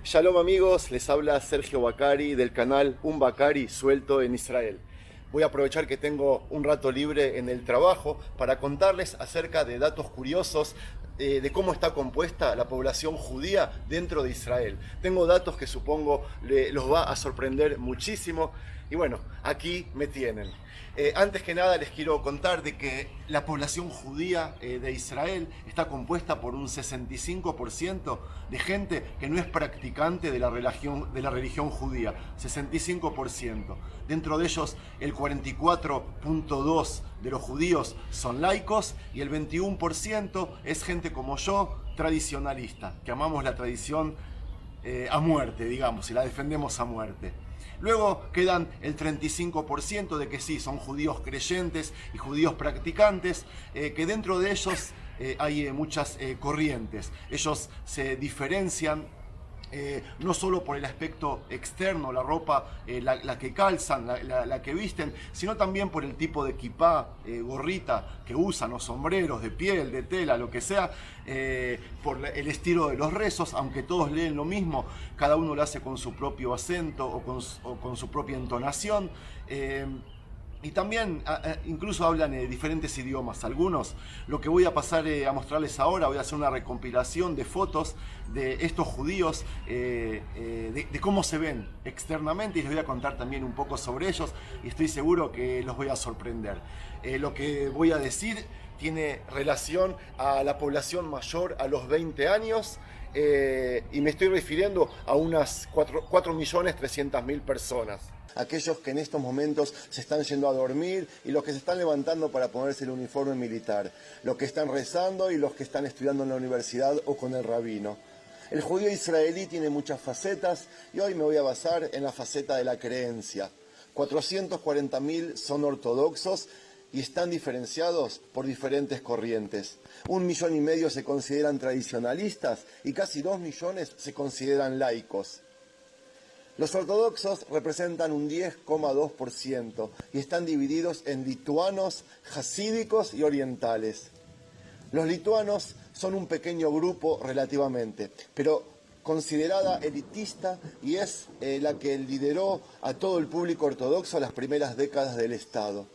Shalom amigos, les habla Sergio Bacari del canal Un Bacari suelto en Israel. Voy a aprovechar que tengo un rato libre en el trabajo para contarles acerca de datos curiosos de cómo está compuesta la población judía dentro de Israel. Tengo datos que supongo los va a sorprender muchísimo y bueno, aquí me tienen. Antes que nada les quiero contar de que la población judía de Israel está compuesta por un 65% de gente que no es practicante de la religión judía. 65%. Dentro de ellos el 44.2% de los judíos son laicos y el 21% es gente como yo, tradicionalista, que amamos la tradición a muerte, digamos, y la defendemos a muerte. Luego quedan el 35% de que sí, son judíos creyentes y judíos practicantes, que dentro de ellos hay muchas corrientes. Ellos se diferencian no solo por el aspecto externo, la ropa, la que calzan, la que visten, sino también por el tipo de kipá, gorrita que usan, o sombreros de piel, de tela, lo que sea, por el estilo de los rezos, aunque todos leen lo mismo, cada uno lo hace con su propio acento o con su propia entonación. Y también incluso hablan diferentes idiomas, algunos. Lo que voy a pasar a mostrarles ahora, voy a hacer una recompilación de fotos de estos judíos, de cómo se ven externamente, y les voy a contar también un poco sobre ellos y estoy seguro que los voy a sorprender. Lo que voy a decir tiene relación a la población mayor a los 20 años, y me estoy refiriendo a unas 4.300.000 personas. Aquellos que en estos momentos se están yendo a dormir y los que se están levantando para ponerse el uniforme militar, los que están rezando y los que están estudiando en la universidad o con el rabino. El judío israelí tiene muchas facetas y hoy me voy a basar en la faceta de la creencia. 440.000 son ortodoxos y están diferenciados por diferentes corrientes. 1,5 millones se consideran tradicionalistas y casi 2 millones se consideran laicos. Los ortodoxos representan un 10,2% y están divididos en lituanos, hasídicos y orientales. Los lituanos son un pequeño grupo relativamente, pero considerada elitista, y es la que lideró a todo el público ortodoxo las primeras décadas del Estado.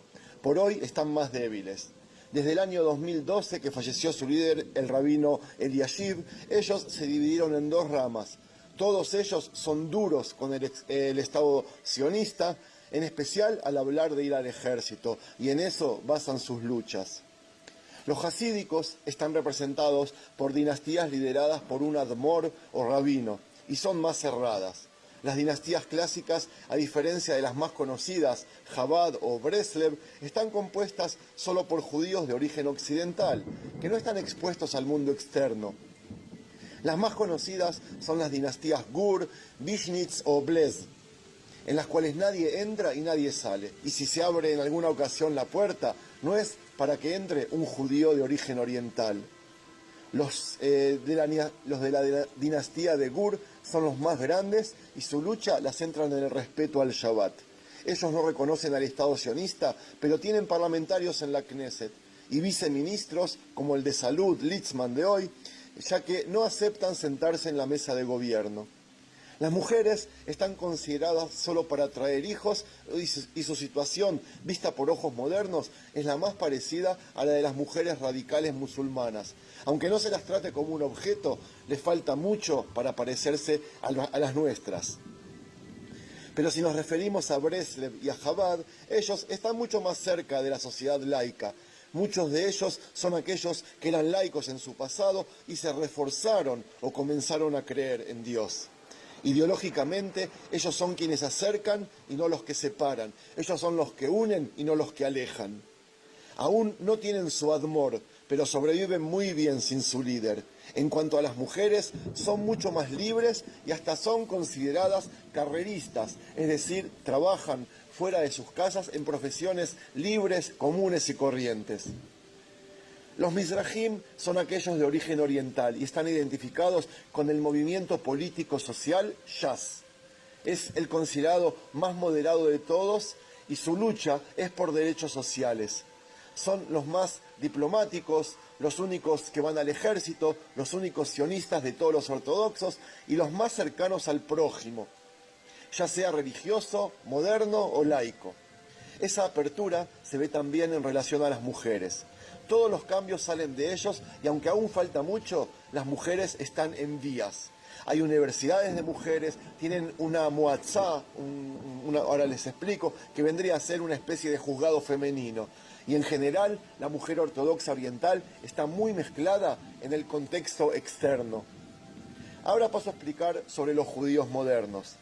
Por hoy están más débiles. Desde el año 2012, que falleció su líder, el rabino Eliashiv, ellos se dividieron en dos ramas. Todos ellos son duros con el Estado sionista, en especial al hablar de ir al ejército, y en eso basan sus luchas. Los hasídicos están representados por dinastías lideradas por un admor o rabino, y son más cerradas. Las dinastías clásicas, a diferencia de las más conocidas, Chabad o Breslev, están compuestas solo por judíos de origen occidental, que no están expuestos al mundo externo. Las más conocidas son las dinastías Gur, Vishnitz o Blez, en las cuales nadie entra y nadie sale. Y si se abre en alguna ocasión la puerta, no es para que entre un judío de origen oriental. Los de la dinastía de Gur son los más grandes y su lucha la centran en el respeto al Shabbat. Ellos no reconocen al Estado sionista, pero tienen parlamentarios en la Knesset y viceministros como el de Salud, Litzman de hoy, ya que no aceptan sentarse en la mesa de gobierno. Las mujeres están consideradas solo para traer hijos y su situación, vista por ojos modernos, es la más parecida a la de las mujeres radicales musulmanas. Aunque no se las trate como un objeto, les falta mucho para parecerse a las nuestras. Pero si nos referimos a Breslev y a Chabad, ellos están mucho más cerca de la sociedad laica. Muchos de ellos son aquellos que eran laicos en su pasado y se reforzaron o comenzaron a creer en Dios. Ideológicamente, ellos son quienes acercan y no los que separan. Ellos son los que unen y no los que alejan. Aún no tienen su admor, pero sobreviven muy bien sin su líder. En cuanto a las mujeres, son mucho más libres y hasta son consideradas carreristas, es decir, trabajan fuera de sus casas en profesiones libres, comunes y corrientes. Los Mizrahim son aquellos de origen oriental y están identificados con el movimiento político-social Shas. Es el considerado más moderado de todos y su lucha es por derechos sociales. Son los más diplomáticos, los únicos que van al ejército, los únicos sionistas de todos los ortodoxos y los más cercanos al prójimo, ya sea religioso, moderno o laico. Esa apertura se ve también en relación a las mujeres. Todos los cambios salen de ellos y aunque aún falta mucho, las mujeres están en vías. Hay universidades de mujeres, tienen una muatzá, ahora les explico, que vendría a ser una especie de juzgado femenino. Y en general, la mujer ortodoxa oriental está muy mezclada en el contexto externo. Ahora paso a explicar sobre los judíos modernos.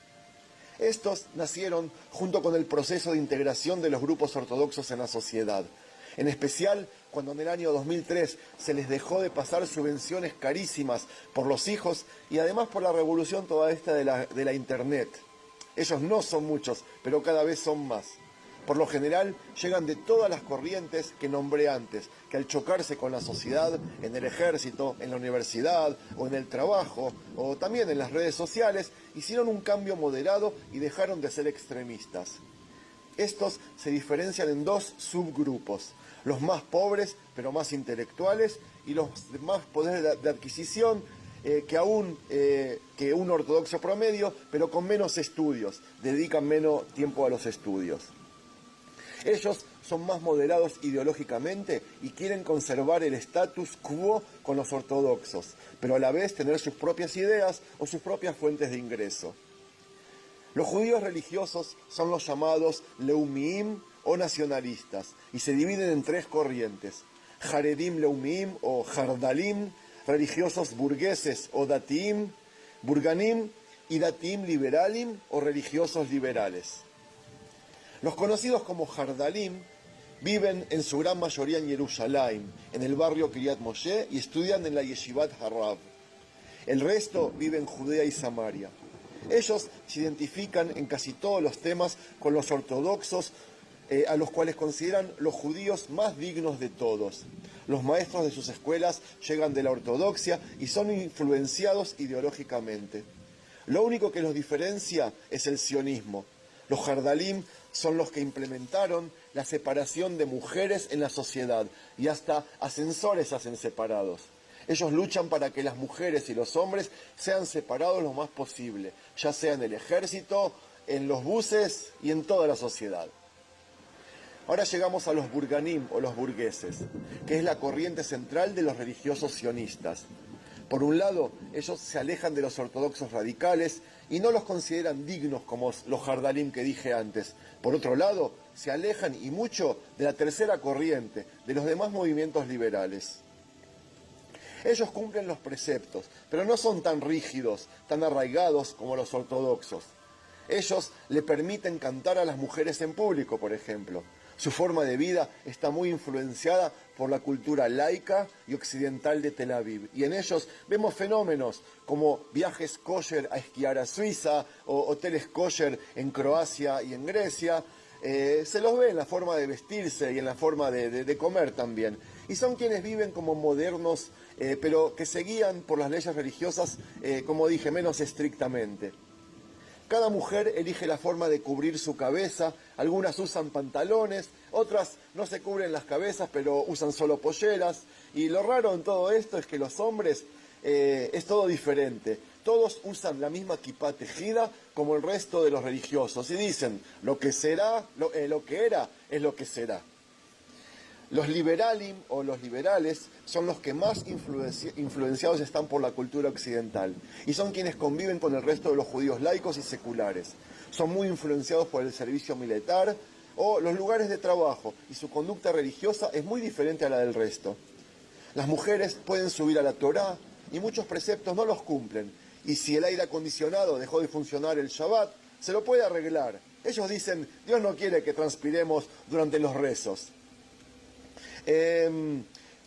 Estos nacieron junto con el proceso de integración de los grupos ortodoxos en la sociedad. En especial cuando en el año 2003 se les dejó de pasar subvenciones carísimas por los hijos y además por la revolución toda esta de la internet. Ellos no son muchos, pero cada vez son más. Por lo general llegan de todas las corrientes que nombré antes, que al chocarse con la sociedad, en el ejército, en la universidad o en el trabajo, o también en las redes sociales, hicieron un cambio moderado y dejaron de ser extremistas. Estos se diferencian en dos subgrupos, los más pobres pero más intelectuales y los de más poder de adquisición que un ortodoxo promedio, pero con menos estudios, dedican menos tiempo a los estudios. Ellos son más moderados ideológicamente y quieren conservar el status quo con los ortodoxos, pero a la vez tener sus propias ideas o sus propias fuentes de ingreso. Los judíos religiosos son los llamados Leumiim o nacionalistas y se dividen en tres corrientes: Haredim Leumiim o Hardalim, religiosos burgueses o Datiim, Burganim y Datiim Liberalim o religiosos liberales. Los conocidos como Hardalim viven en su gran mayoría en Jerusalén, en el barrio Kiryat Moshe, y estudian en la Yeshivat Harav. El resto vive en Judea y Samaria. Ellos se identifican en casi todos los temas con los ortodoxos, a los cuales consideran los judíos más dignos de todos. Los maestros de sus escuelas llegan de la ortodoxia y son influenciados ideológicamente. Lo único que los diferencia es el sionismo. Los Hardalim son los que implementaron la separación de mujeres en la sociedad y hasta ascensores hacen separados. Ellos luchan para que las mujeres y los hombres sean separados lo más posible, ya sea en el ejército, en los buses y en toda la sociedad. Ahora llegamos a los burganim o los burgueses, que es la corriente central de los religiosos sionistas. Por un lado, ellos se alejan de los ortodoxos radicales y no los consideran dignos como los Hardalim que dije antes. Por otro lado, se alejan y mucho de la tercera corriente, de los demás movimientos liberales. Ellos cumplen los preceptos, pero no son tan rígidos, tan arraigados como los ortodoxos. Ellos le permiten cantar a las mujeres en público, por ejemplo. Su forma de vida está muy influenciada por la cultura laica y occidental de Tel Aviv. Y en ellos vemos fenómenos como viajes kosher a esquiar a Suiza o hoteles kosher en Croacia y en Grecia. Se los ve en la forma de vestirse y en la forma de comer también. Y son quienes viven como modernos, pero que se guían por las leyes religiosas, como dije, menos estrictamente. Cada mujer elige la forma de cubrir su cabeza, algunas usan pantalones, otras no se cubren las cabezas pero usan solo polleras. Y lo raro en todo esto es que los hombres es todo diferente. Todos usan la misma kipá tejida como el resto de los religiosos y dicen, lo que será, lo que era es lo que será. Los liberalim o los liberales son los que más influenciados están por la cultura occidental y son quienes conviven con el resto de los judíos laicos y seculares. Son muy influenciados por el servicio militar o los lugares de trabajo y su conducta religiosa es muy diferente a la del resto. Las mujeres pueden subir a la Torá y muchos preceptos no los cumplen. Y si el aire acondicionado dejó de funcionar el Shabbat, se lo puede arreglar. Ellos dicen, Dios no quiere que transpiremos durante los rezos.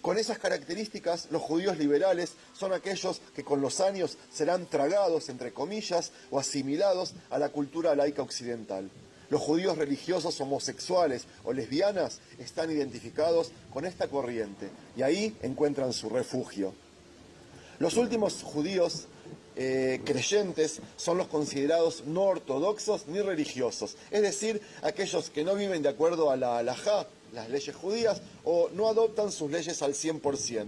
Con esas características, los judíos liberales son aquellos que con los años serán tragados, entre comillas, o asimilados a la cultura laica occidental. Los judíos religiosos homosexuales o lesbianas están identificados con esta corriente y ahí encuentran su refugio. Los últimos judíos creyentes son los considerados no ortodoxos ni religiosos, es decir, aquellos que no viven de acuerdo a la halajá, las leyes judías o no adoptan sus leyes al 100%.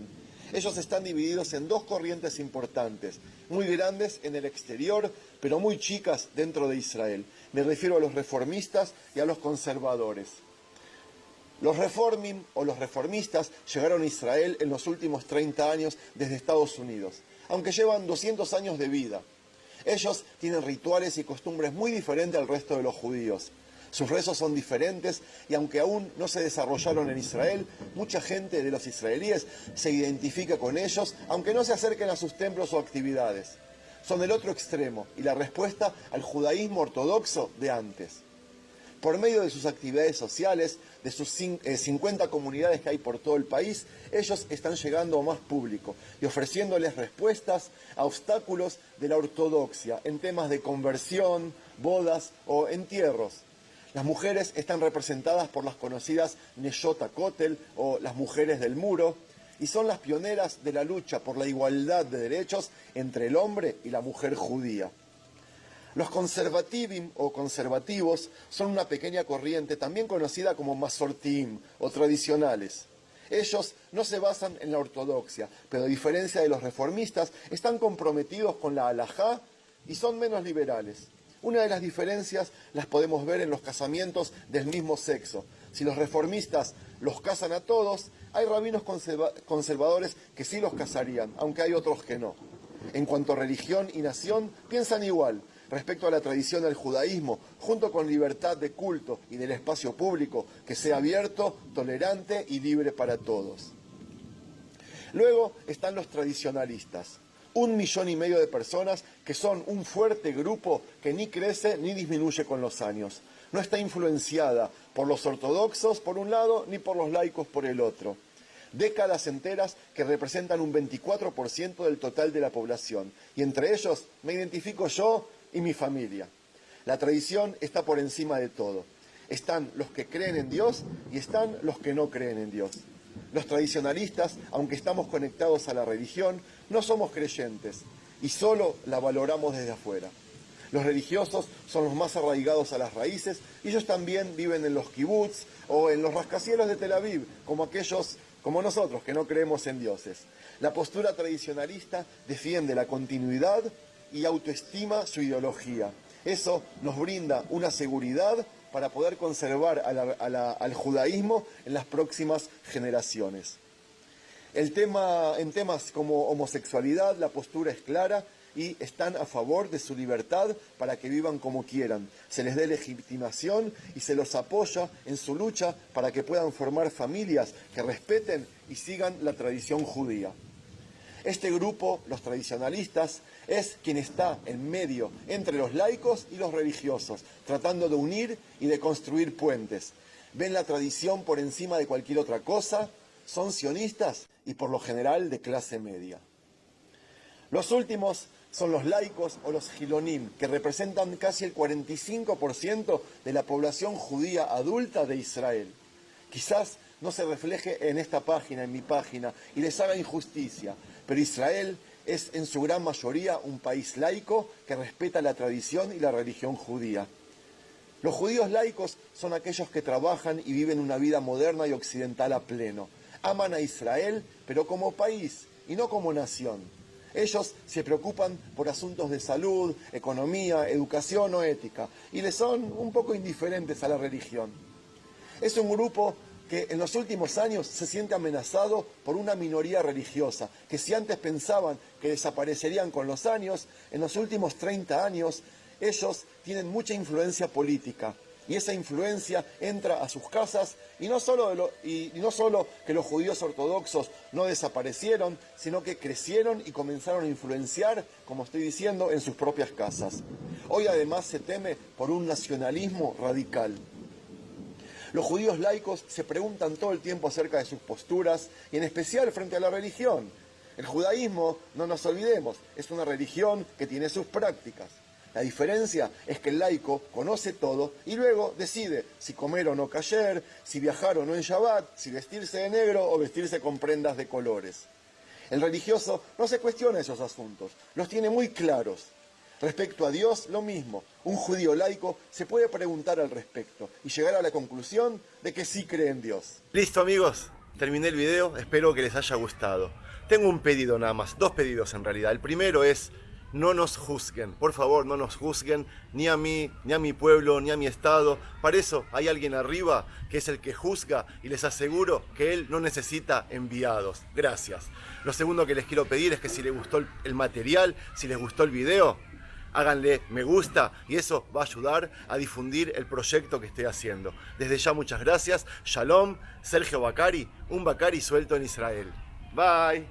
Ellos están divididos en dos corrientes importantes, muy grandes en el exterior, pero muy chicas dentro de Israel. Me refiero a los reformistas y a los conservadores. Los reformim o los reformistas llegaron a Israel en los últimos 30 años desde Estados Unidos, aunque llevan 200 años de vida. Ellos tienen rituales y costumbres muy diferentes al resto de los judíos. Sus rezos son diferentes y aunque aún no se desarrollaron en Israel, mucha gente de los israelíes se identifica con ellos, aunque no se acerquen a sus templos o actividades. Son el otro extremo y la respuesta al judaísmo ortodoxo de antes. Por medio de sus actividades sociales, de sus 50 comunidades que hay por todo el país, ellos están llegando a más público y ofreciéndoles respuestas a obstáculos de la ortodoxia en temas de conversión, bodas o entierros. Las mujeres están representadas por las conocidas Neshot HaKotel o las mujeres del muro y son las pioneras de la lucha por la igualdad de derechos entre el hombre y la mujer judía. Los conservativim o conservativos son una pequeña corriente también conocida como masortim o tradicionales. Ellos no se basan en la ortodoxia, pero a diferencia de los reformistas, están comprometidos con la halajá y son menos liberales. Una de las diferencias las podemos ver en los casamientos del mismo sexo. Si los reformistas los casan a todos, hay rabinos conservadores que sí los casarían, aunque hay otros que no. En cuanto a religión y nación, piensan igual. Respecto a la tradición del judaísmo, junto con libertad de culto y del espacio público, que sea abierto, tolerante y libre para todos. Luego están los tradicionalistas. 1,5 millones de personas que son un fuerte grupo que ni crece ni disminuye con los años. No está influenciada por los ortodoxos por un lado ni por los laicos por el otro. Décadas enteras que representan un 24% del total de la población. Y entre ellos me identifico yo y mi familia. La tradición está por encima de todo. Están los que creen en Dios y están los que no creen en Dios. Los tradicionalistas, aunque estamos conectados a la religión, no somos creyentes y solo la valoramos desde afuera. Los religiosos son los más arraigados a las raíces y ellos también viven en los kibutz o en los rascacielos de Tel Aviv, como nosotros que no creemos en dioses. La postura tradicionalista defiende la continuidad y autoestima su ideología. Eso nos brinda una seguridad para poder conservar al judaísmo en las próximas generaciones. En temas como homosexualidad, la postura es clara y están a favor de su libertad para que vivan como quieran. Se les dé legitimación y se los apoya en su lucha para que puedan formar familias que respeten y sigan la tradición judía. Este grupo, los tradicionalistas, es quien está en medio entre los laicos y los religiosos, tratando de unir y de construir puentes. Ven la tradición por encima de cualquier otra cosa, son sionistas y por lo general de clase media. Los últimos son los laicos o los gilonim, que representan casi el 45% de la población judía adulta de Israel. Quizás no se refleje en esta página, en mi página, y les haga injusticia, pero Israel es en su gran mayoría un país laico que respeta la tradición y la religión judía. Los judíos laicos son aquellos que trabajan y viven una vida moderna y occidental a pleno. Aman a Israel, pero como país y no como nación. Ellos se preocupan por asuntos de salud, economía, educación o ética, y les son un poco indiferentes a la religión. Es un grupo que en los últimos años se siente amenazado por una minoría religiosa, que si antes pensaban que desaparecerían con los años, en los últimos 30 años ellos tienen mucha influencia política. Y esa influencia entra a sus casas y no solo que los judíos ortodoxos no desaparecieron, sino que crecieron y comenzaron a influenciar, como estoy diciendo, en sus propias casas. Hoy además se teme por un nacionalismo radical. Los judíos laicos se preguntan todo el tiempo acerca de sus posturas y en especial frente a la religión. El judaísmo, no nos olvidemos, es una religión que tiene sus prácticas. La diferencia es que el laico conoce todo y luego decide si comer o no kasher, si viajar o no en Shabbat, si vestirse de negro o vestirse con prendas de colores. El religioso no se cuestiona esos asuntos, los tiene muy claros. Respecto a Dios, lo mismo. Un judío laico se puede preguntar al respecto y llegar a la conclusión de que sí cree en Dios. Listo, amigos, terminé el video, espero que les haya gustado. Tengo un pedido nada más, dos pedidos en realidad. El primero es: no nos juzguen, por favor, no nos juzguen, ni a mí, ni a mi pueblo, ni a mi estado. Para eso hay alguien arriba que es el que juzga, y les aseguro que él no necesita enviados. Gracias. Lo segundo que les quiero pedir es que si les gustó el material, si les gustó el video, háganle me gusta, y eso va a ayudar a difundir el proyecto que estoy haciendo. Desde ya, muchas gracias. Shalom, Sergio Bacari, un Bacari suelto en Israel. Bye.